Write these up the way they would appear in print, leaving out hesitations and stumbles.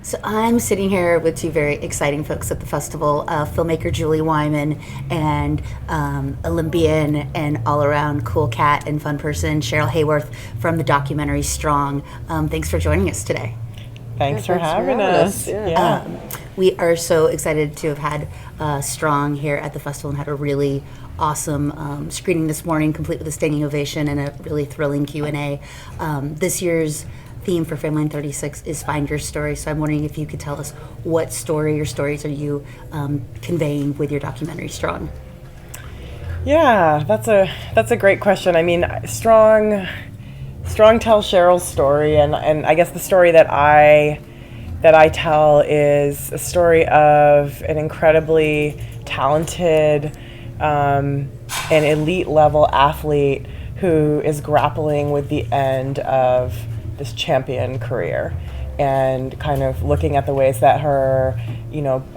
So I'm sitting here with two very exciting folks at the festival, filmmaker Julie Wyman and Olympian and all-around cool cat and fun person Cheryl Haworth from the documentary Strong. Thanks for joining us today. Thanks for having us. Yeah. We are so excited to have had Strong here at the festival and had a really awesome screening this morning, complete with a standing ovation and a really thrilling Q&A. This year's theme for Frameline36 is Find Your Story. So I'm wondering if you could tell us what story or stories are you conveying with your documentary Strong? Yeah, that's a great question. I mean, Strong tells Cheryl's story, and I guess the story that I tell is a story of an incredibly talented and elite level athlete who is grappling with the end of this champion career and kind of looking at the ways that her,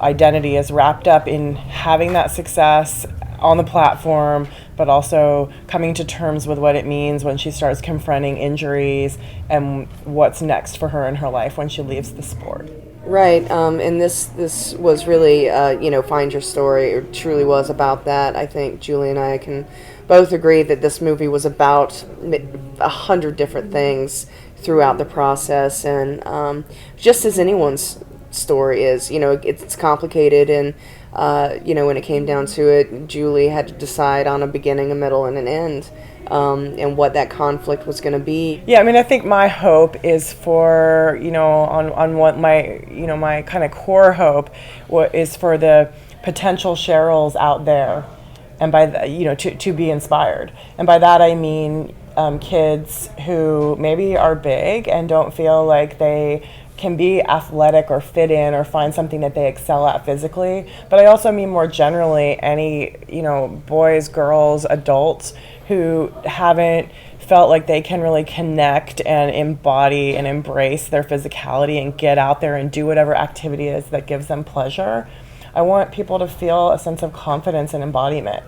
identity is wrapped up in having that success on the platform, but also coming to terms with what it means when she starts confronting injuries and what's next for her in her life when she leaves the sport. Right, and this was really, Find Your Story. It truly was about that. I think Julie and I can both agree that this movie was about 100 different things throughout the process, and just as anyone's story is, it's complicated, and when it came down to it, Julie had to decide on a beginning, a middle, and an end, and what that conflict was going to be. Yeah, I mean, I think my hope is for, on what my kind of core hope is for the potential Cheryls out there, and by to be inspired, and by that I mean kids who maybe are big and don't feel like they can be athletic or fit in or find something that they excel at physically. But I also mean more generally any, boys, girls, adults who haven't felt like they can really connect and embody and embrace their physicality and get out there and do whatever activity it is that gives them pleasure. I want people to feel a sense of confidence and embodiment.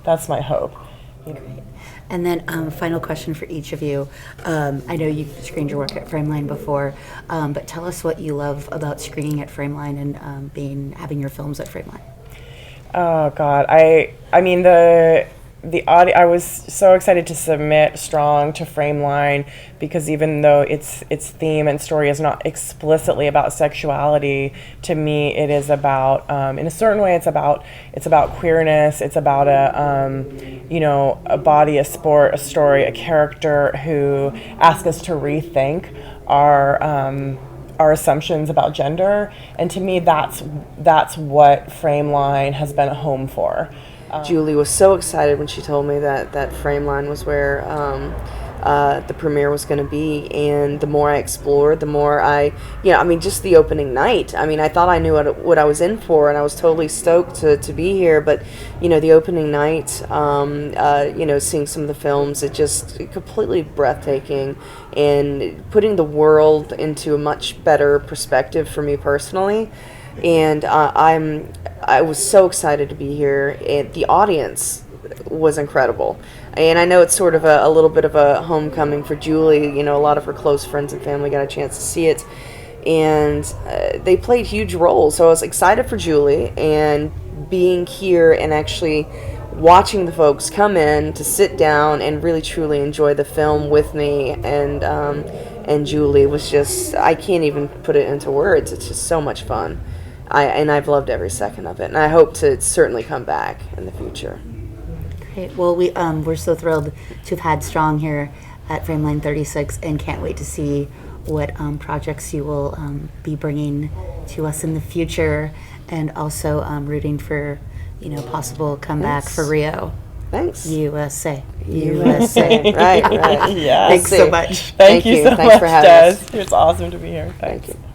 That's my hope. Great. And then final question for each of you. I know you've screened your work at Frameline before, but tell us what you love about screening at Frameline and having your films at Frameline. Oh God, I mean the audio. I was so excited to submit Strong to Frameline because even though its theme and story is not explicitly about sexuality, to me it is about in a certain way it's about queerness. It's about a body, a sport, a story, a character who asks us to rethink our assumptions about gender, and to me that's what Frameline has been a home for. Julie was so excited when she told me that Frameline was where the premiere was going to be, and the more I explored, the more just the opening night. I mean, I thought I knew what I was in for, and I was totally stoked to be here, but, the opening night, seeing some of the films, it just completely breathtaking, and putting the world into a much better perspective for me personally. And I was so excited to be here, and the audience was incredible. And I know it's sort of a little bit of a homecoming for Julie. A lot of her close friends and family got a chance to see it, and they played huge roles. So I was excited for Julie, and being here and actually watching the folks come in to sit down and really truly enjoy the film with me and Julie was just, I can't even put it into words. It's just so much fun. I've loved every second of it, and I hope to certainly come back in the future. Great. Well, we're so thrilled to have had Strong here at Frameline36, and can't wait to see what projects you will be bringing to us in the future, and also rooting for possible comeback for Rio. Thanks. USA. right. Yeah. Thanks so much. Thank you so Thanks much, for having Des. us. It's awesome to be here. Thanks. Thank you.